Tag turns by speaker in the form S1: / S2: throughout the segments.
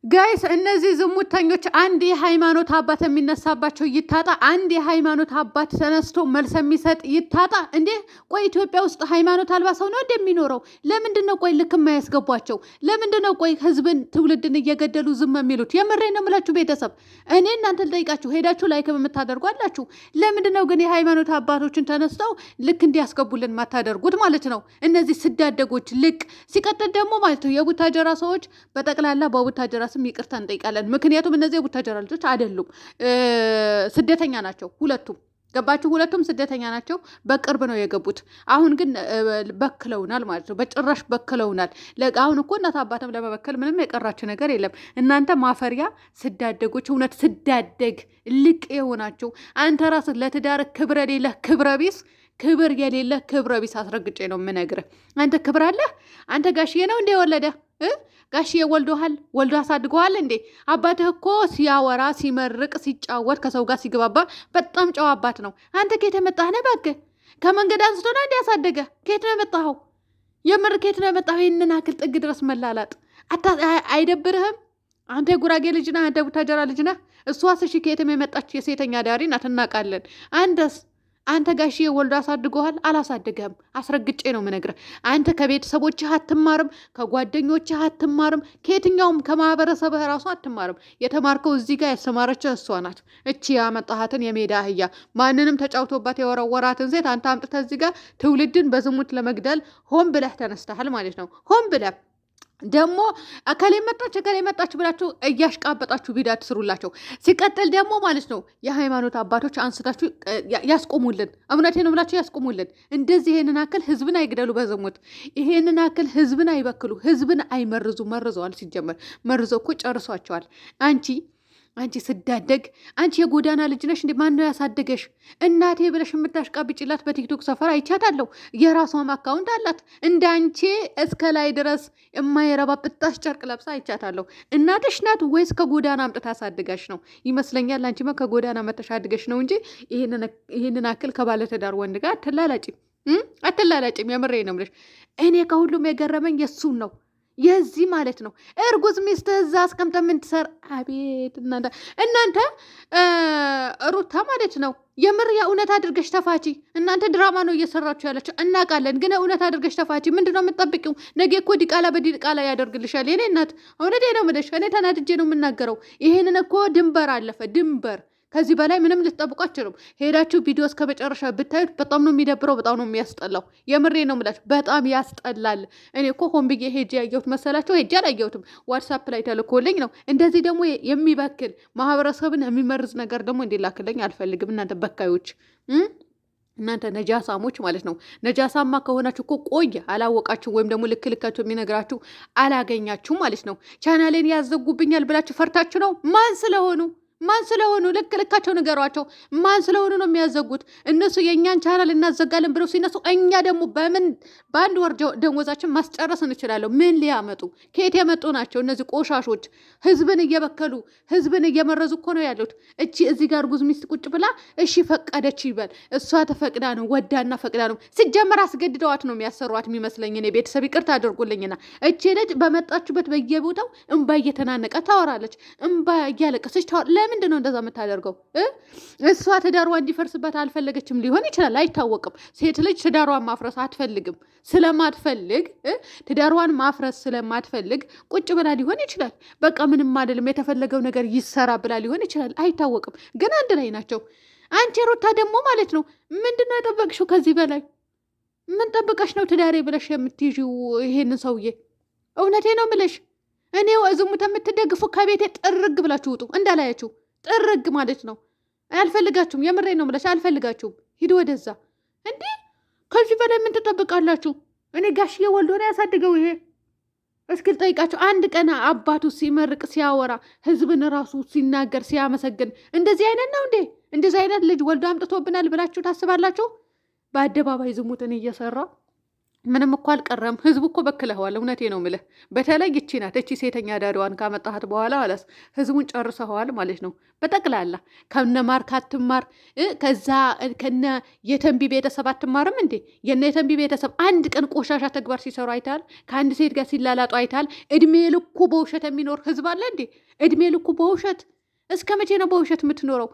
S1: ጋይስ እነዚህ ዝሙተኞች አንድ የሃይማኖት አባት የሚነሳባቸው ይታጣ፣ አንድ የሃይማኖት አባት ተነስቶ መልስ የሚሰጥ ይታጣ። እንዴ ቆይ ኢትዮጵያ ውስጥ ሃይማኖት አልባ ሰው ነው እንደሚኖረው? ለምንድን ነው ቆይ ልክ የማያስገቧቸው? ለምንድን ነው ቆይ ህዝብን ትውልድን እየገደሉ ዝም የሚሉት? የምሬ ነው የምላችሁ ቤተሰብ፣ እኔ እናንተ ልጠይቃችሁ፣ ሄዳችሁ ላይክ የምታደርጉ አላችሁ። ለምንድን ነው ግን የሃይማኖት አባቶችን ተነስተው ልክ እንዲያስገቡልን ማታደርጉት ማለት ነው? እነዚህ ስዳደጎች ልቅ ሲቀጥል ደግሞ ማለት ነው የቡታጀራ ሰዎች በጠቅላላ በቡታጀራ ስም ይቅርታ እንጠይቃለን። ምክንያቱም እነዚህ የቡታጀራ ልጆች አይደሉም፣ ስደተኛ ናቸው ሁለቱም። ገባችሁ? ሁለቱም ስደተኛ ናቸው። በቅርብ ነው የገቡት። አሁን ግን በክለውናል ማለት ነው። በጭራሽ በክለውናል። አሁን እኮ እናት አባትም ለመበከል ምንም የቀራቸው ነገር የለም። እናንተ ማፈሪያ ስዳደጎች፣ እውነት ስዳደግ ልቅ የሆናችሁ አንተ ራስህ ለትዳር ክብረ ሌለህ ክብረ ቢስ ክብር የሌለ ክብረ ቢስ አስረግጬ ነው የምነግርህ። አንተ ክብር አለህ? አንተ ጋሽዬ ነው እንደ ወለደ ጋሽዬ ወልዶሃል፣ ወልዶ አሳድገዋል እንዴ? አባትህ እኮ ሲያወራ ሲመርቅ ሲጫወት ከሰው ጋር ሲግባባ በጣም ጨዋ አባት ነው። አንተ ከየት የመጣህ ነህ? እባክህ ከመንገድ አንስቶ ነው እንዲ ያሳደገ? ከየት ነው የመጣኸው? የምር ከየት ነው የመጣኸው? ይህንን አክል ጥግ ድረስ መላላጥ አይደብርህም? አንተ የጉራጌ ልጅ ነህ፣ አንተ ቡታጀራ ልጅ ነህ። እሷስ እሺ ከየትም የመጣች የሴተኛ ዳሪ ናት፣ እናውቃለን። አንተ ጋሽዬ ወልዶ አሳድጎሃል? አላሳድገህም። አስረግጬ ነው የምነግርህ። አንተ ከቤተሰቦችህ አትማርም፣ ከጓደኞችህ አትማርም፣ ከየትኛውም ከማህበረሰብህ ራሱ አትማርም። የተማርከው እዚህ ጋር ያሰማረችህ እሷ ናት። እቺ ያመጣሃትን የሜዳ አህያ ማንንም ተጫውቶባት የወረወራትን ሴት አንተ አምጥተህ እዚህ ጋር ትውልድን በዝሙት ለመግደል ሆን ብለህ ተነስተሃል ማለት ነው። ሆን ብለህ ደግሞ እከሌ መጣች ብላችሁ እያሽቃበጣችሁ ቪዲዮ ትስሩላቸው። ሲቀጥል ደግሞ ማለት ነው የሃይማኖት አባቶች አንስታችሁ ያስቆሙልን። እምነቴ ነው ብላችሁ ያስቆሙልን። እንደዚህ ይሄንን አክል ህዝብን አይግደሉ በዝሙት። ይሄንን አክል ህዝብን አይበክሉ፣ ህዝብን አይመርዙ። መርዘዋል። ሲጀመር መርዘው እኮ ጨርሷቸዋል። አንቺ ስዳደግ፣ አንቺ የጎዳና ልጅ ነሽ እንዴ? ማን ነው ያሳደገሽ? እናቴ ብለሽ የምታሽቃብጭላት በቲክቶክ ሰፈር አይቻታለሁ። የራሷም አካውንት አላት። እንደ አንቺ እስከ ላይ ድረስ የማይረባ ብጣሽ ጨርቅ ለብሳ አይቻታለሁ። እናትሽ ናት ወይስ ከጎዳና አምጥታ ያሳድጋሽ ነው? ይመስለኛል አንቺማ ከጎዳና መተሻድገሽ ነው እንጂ ይህንን አክል ከባለትዳር ወንድ ጋር አትላላጭም። የምሬ ነው የምልሽ። እኔ ከሁሉም የገረመኝ የሱን ነው የዚህ ማለት ነው እርጉዝ ሚስት እዛ አስቀምጠ ምን ትሰር? አቤት እናንተ ሩታ ማለት ነው የምር የእውነት አድርገሽ ተፋቺ። እናንተ ድራማ ነው እየሰራችሁ ያላችሁ እናውቃለን፣ ግን እውነት አድርገሽ ተፋቺ። ምንድን ነው የምትጠብቂው? ነገ እኮ ዲቃላ በዲቃላ ያደርግልሻል። የኔ እናት እውነቴ ነው የምልሽ። እኔ ተናድጄ ነው የምናገረው። ይሄንን እኮ ድንበር አለፈ ድንበር። ከዚህ በላይ ምንም ልትጠብቁ አትችሉም። ሄዳችሁ ቪዲዮ እስከ መጨረሻ ብታዩት በጣም ነው የሚደብረው፣ በጣም ነው የሚያስጠላው። የምሬ ነው የምላችሁ፣ በጣም ያስጠላል። እኔ እኮ ሆን ብዬ ሄጄ ያየሁት መሰላችሁ? ሄጄ አላየሁትም፣ ዋትሳፕ ላይ ተልኮልኝ ነው። እንደዚህ ደግሞ የሚበክል ማህበረሰብን የሚመርዝ ነገር ደግሞ እንዲላክልኝ አልፈልግም። እናንተ በካዮች፣ እናንተ ነጃሳሞች ማለት ነው። ነጃሳማ ከሆናችሁ እኮ ቆየ አላወቃችሁ፣ ወይም ደግሞ ልካችሁ የሚነግራችሁ አላገኛችሁ ማለት ነው። ቻናሌን ያዘጉብኛል ብላችሁ ፈርታችሁ ነው? ማን ስለሆኑ ልካቸው ንገሯቸው። ማን ስለሆኑ ነው የሚያዘጉት? እነሱ የእኛን ቻናል እናዘጋለን ብለው ሲነሱ እኛ ደግሞ በአንድ ወር ደሞዛችን ማስጨረስ እንችላለሁ። ምን ሊያመጡ ከየት የመጡ ናቸው እነዚህ ቆሻሾች? ህዝብን እየበከሉ ህዝብን እየመረዙ እኮ ነው ያሉት። እቺ እዚህ ጋር እርጉዝ ሚስት ቁጭ ብላ እሺ ፈቀደች ይበል። እሷ ተፈቅዳ ነው ወዳና ፈቅዳ ነው። ሲጀመር አስገድደዋት ነው የሚያሰሯት የሚመስለኝ። እኔ ቤተሰብ ይቅርታ አድርጉልኝና እቺ ልጅ በመጣችበት በየቦታው እንባ እየተናነቀ ታወራለች፣ እንባ እያለቀሰች ምንድን ነው እንደዛ የምታደርገው? እሷ ትዳሯ እንዲፈርስበት አልፈለገችም ሊሆን ይችላል፣ አይታወቅም። ሴት ልጅ ትዳሯን ማፍረስ አትፈልግም። ስለማትፈልግ ትዳሯን ማፍረስ ስለማትፈልግ ቁጭ ብላ ሊሆን ይችላል። በቃ ምንም አይደለም የተፈለገው ነገር ይሰራ ብላ ሊሆን ይችላል፣ አይታወቅም። ግን አንድ ላይ ናቸው። አንቺ ሩታ ደግሞ ማለት ነው ምንድን ነው የጠበቅሽው? ከዚህ በላይ ምን ጠብቀሽ ነው ትዳሬ ብለሽ የምትይዥው ይሄንን ሰውዬ? እውነቴ ነው የምልሽ። እኔ ዝሙት የምትደግፉ ከቤቴ ጥርግ ብላችሁ ውጡ፣ እንዳላያችሁ ጥርግ ማለት ነው። አልፈልጋችሁም። የምሬ ነው ብለሽ አልፈልጋችሁም። ሂድ ወደዛ። እንዴ ከዚህ በላይ ምን ትጠብቃላችሁ? እኔ ጋሽዬ ወልዶ ነው ያሳድገው። ይሄ እስኪ ልጠይቃችሁ፣ አንድ ቀን አባቱ ሲመርቅ ሲያወራ ህዝብን ራሱ ሲናገር ሲያመሰግን እንደዚህ አይነት ነው እንዴ? እንደዚህ አይነት ልጅ ወልዶ አምጥቶብናል ብላችሁ ታስባላችሁ? በአደባባይ ዝሙትን እየሰራ ምንም እኮ አልቀረም። ህዝቡ እኮ በክለኸዋል። እውነቴ ነው ምልህ። በተለይ ይቺ ናት እቺ ሴተኛ ዳሪዋን ካመጣሃት በኋላ ማለት ህዝቡን ጨርሰኸዋል ማለት ነው። በጠቅላላ ከነ ማርክ አትማር፣ ከዛ ከነ የተንቢ ቤተሰብ አትማርም እንዴ? የነ የተንቢ ቤተሰብ አንድ ቀን ቆሻሻ ተግባር ሲሰሩ አይታል? ከአንድ ሴት ጋር ሲላላጡ አይታል? እድሜ ልኩ በውሸት የሚኖር ህዝብ አለ እንዴ? እድሜ ልኩ በውሸት እስከ መቼ ነው በውሸት የምትኖረው?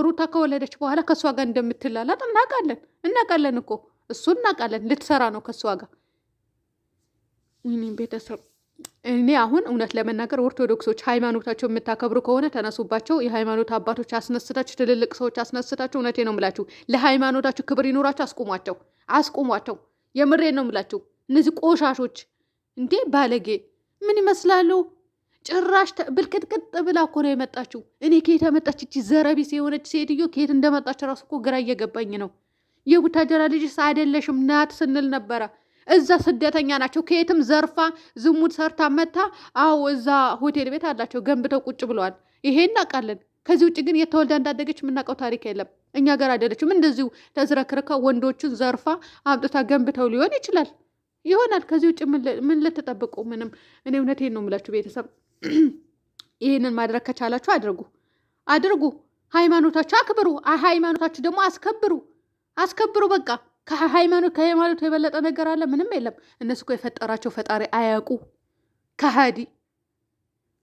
S1: ሩታ ከወለደች በኋላ ከእሷ ጋር እንደምትላላጥ እናውቃለን እኮ እሱ እናውቃለን። ልትሰራ ነው ከእሷ ጋር። ቤተሰብ እኔ አሁን እውነት ለመናገር ኦርቶዶክሶች ሃይማኖታቸው የምታከብሩ ከሆነ ተነሱባቸው። የሃይማኖት አባቶች አስነስታችሁ፣ ትልልቅ ሰዎች አስነስታችሁ፣ እውነቴ ነው ምላችሁ፣ ለሃይማኖታችሁ ክብር ይኖራችሁ። አስቁሟቸው። የምሬን ነው ምላችሁ። እነዚህ ቆሻሾች እንዴ ባለጌ ምን ይመስላሉ? ጭራሽ ብልቅጥቅጥ ብላ እኮ ነው የመጣችው። እኔ ከየት መጣች እቺ ዘረቢስ የሆነች ሴትዮ? ከየት እንደመጣች ራሱ እኮ ግራ እየገባኝ ነው። የቡታጀራ ልጅስ አይደለሽም ናት ስንል ነበረ። እዛ ስደተኛ ናቸው። ከየትም ዘርፋ ዝሙት ሰርታ መታ። አዎ እዛ ሆቴል ቤት አላቸው ገንብተው ቁጭ ብለዋል። ይሄ እናውቃለን። ከዚህ ውጭ ግን የተወልዳ እንዳደገች የምናውቀው ታሪክ የለም። እኛ ጋር አይደለችም። እንደዚሁ ተዝረክርካ ወንዶቹን ዘርፋ አምጥታ ገንብተው ሊሆን ይሆናል። ከዚህ ውጭ ምን ልትጠብቁ? ምንም። እኔ እውነቴን ነው የምላችሁ ቤተሰብ፣ ይህንን ማድረግ ከቻላችሁ አድርጉ። ሃይማኖታችሁ አክብሩ። ሃይማኖታችሁ ደግሞ አስከብሩ። በቃ ከሃይማኖት የበለጠ ነገር አለ? ምንም የለም። እነሱ እኮ የፈጠራቸው ፈጣሪ አያውቁ ከሃዲ።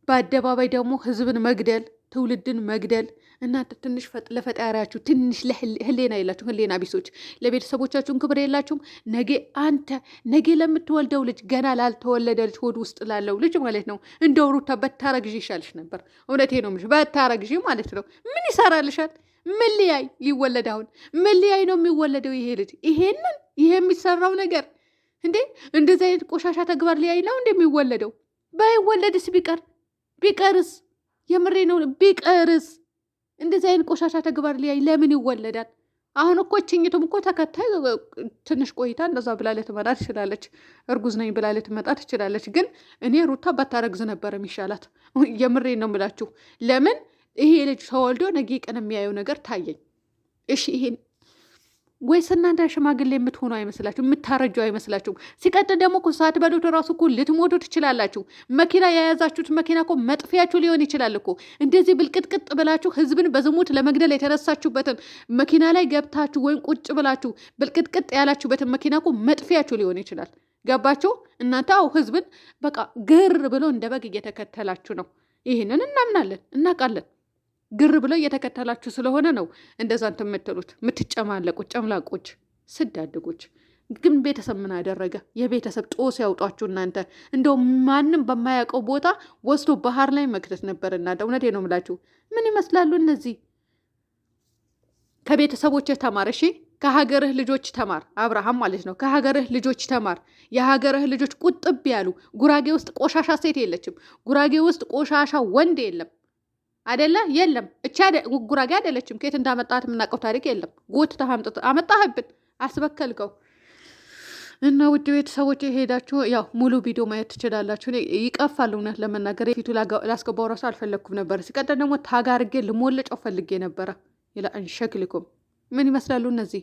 S1: በአደባባይ ደግሞ ህዝብን መግደል፣ ትውልድን መግደል። እናንተ ትንሽ ለፈጣሪያችሁ ትንሽ ህሌና የላችሁም። ህሌና ቢሶች፣ ለቤተሰቦቻችሁን ክብር የላችሁም። ነገ ለምትወልደው ልጅ፣ ገና ላልተወለደ ልጅ፣ ሆድ ውስጥ ላለው ልጅ ማለት ነው። እንደው ሩታ በታረግዢ ይሻልሽ ነበር። እውነቴ ነው የምልሽ፣ በታረግዢ ማለት ነው። ምን ይሰራልሻል? ምን ሊያይ ሊወለድ? አሁን ምን ሊያይ ነው የሚወለደው ይሄ ልጅ? ይሄ የሚሰራው ነገር እንዴ! እንደዚህ አይነት ቆሻሻ ተግባር ሊያይ ነው እንደሚወለደው? ባይወለድስ ቢቀርስ? የምሬ ነው። ቢቀርስ እንደዚህ አይነት ቆሻሻ ተግባር ሊያይ ለምን ይወለዳል? አሁን እኮ ችኝቱም እኮ ተከታይ ትንሽ ቆይታ እንደዛ ብላ ልትመጣ ትችላለች። እርጉዝ ነኝ ብላ ልትመጣ ትችላለች። ግን እኔ ሩታ ባታረግዝ ነበር የሚሻላት። የምሬ ነው የምላችሁ። ለምን ይሄ ልጅ ተወልዶ ነገ ቀን የሚያየው ነገር ታየኝ። እሺ ይሄን ወይስ እናንተ ሽማግሌ የምትሆኑ አይመስላችሁ? የምታረጁ አይመስላችሁ? ሲቀጥል ደግሞ እኮ ሳትበሉት ራሱ እኮ ልትሞቱ ትችላላችሁ። መኪና የያዛችሁት መኪና እኮ መጥፊያችሁ ሊሆን ይችላል እኮ። እንደዚህ ብልቅጥቅጥ ብላችሁ ህዝብን በዝሙት ለመግደል የተነሳችሁበትን መኪና ላይ ገብታችሁ ወይም ቁጭ ብላችሁ ብልቅጥቅጥ ያላችሁበትን መኪና እኮ መጥፊያችሁ ሊሆን ይችላል። ገባችሁ እናንተ? አዎ ህዝብን በቃ ግር ብሎ እንደ በግ እየተከተላችሁ ነው። ይህንን እናምናለን፣ እናውቃለን። ግር ብለው እየተከተላችሁ ስለሆነ ነው እንደዛ እንትን የምትሉት የምትጨማለቁት ጨምላቆች፣ ስዳድጎች። ግን ቤተሰብ ምን አደረገ? የቤተሰብ ጦስ ያውጧችሁ እናንተ። እንደው ማንም በማያውቀው ቦታ ወስዶ ባህር ላይ መክተት ነበር እናንተ። እውነቴ ነው የምላችሁ። ምን ይመስላሉ እነዚህ? ከቤተሰቦች ተማር እሺ። ከሀገርህ ልጆች ተማር። አብርሃም ማለት ነው። ከሀገርህ ልጆች ተማር። የሀገርህ ልጆች ቁጥብ ያሉ። ጉራጌ ውስጥ ቆሻሻ ሴት የለችም። ጉራጌ ውስጥ ቆሻሻ ወንድ የለም። አይደለ? የለም። እቻ ጉራጌ አይደለችም። ከየት እንዳመጣት የምናውቀው ታሪክ የለም። ጎትተህ አመጣህብን፣ አስበከልከው። እና ውድ ቤተሰቦች የሄዳችሁ ያው ሙሉ ቪዲዮ ማየት ትችላላችሁ። ይቀፋል እውነት ለመናገር ፊቱ ላስገባው ራሱ አልፈለግኩም ነበር። ሲቀጥል ደግሞ ታጋርጌ ልሞለጫው ፈልጌ ነበረ። ሸክልኩም ምን ይመስላሉ እነዚህ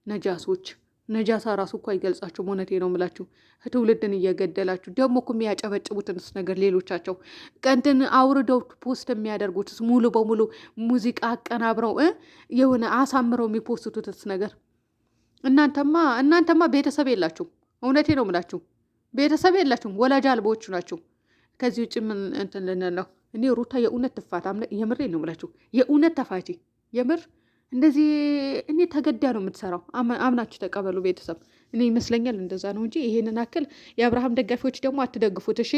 S1: ነጃሶች? ነጃሳ ራሱ እኮ አይገልጻችሁም። እውነቴ ነው የምላችሁ። ትውልድን እየገደላችሁ ደግሞ እኮ የሚያጨበጭቡትንስ ነገር ሌሎቻቸው ቀንትን አውርደው ፖስት የሚያደርጉትስ ሙሉ በሙሉ ሙዚቃ አቀናብረው የሆነ አሳምረው የሚፖስቱትስ ነገር እናንተማ ቤተሰብ የላችሁም። እውነቴ ነው የምላችሁ። ቤተሰብ የላችሁም። ወላጅ አልቦቹ ናችሁ። ከዚህ ውጭ ምን እንትን ልንል ነው? እኔ ሩታ የእውነት ትፋታ። የምሬ ነው የምላችሁ። የእውነት ተፋቺ የምር እንደዚህ እኔ ተገዳ ነው የምትሰራው። አምናችሁ ተቀበሉ ቤተሰብ። እኔ ይመስለኛል እንደዛ ነው እንጂ ይሄንን አክል የአብርሃም ደጋፊዎች ደግሞ አትደግፉት። እሺ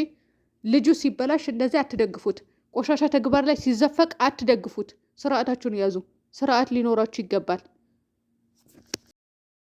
S1: ልጁ ሲበላሽ እንደዚህ አትደግፉት። ቆሻሻ ተግባር ላይ ሲዘፈቅ አትደግፉት። ስርዓታችሁን ያዙ። ስርዓት ሊኖራችሁ ይገባል።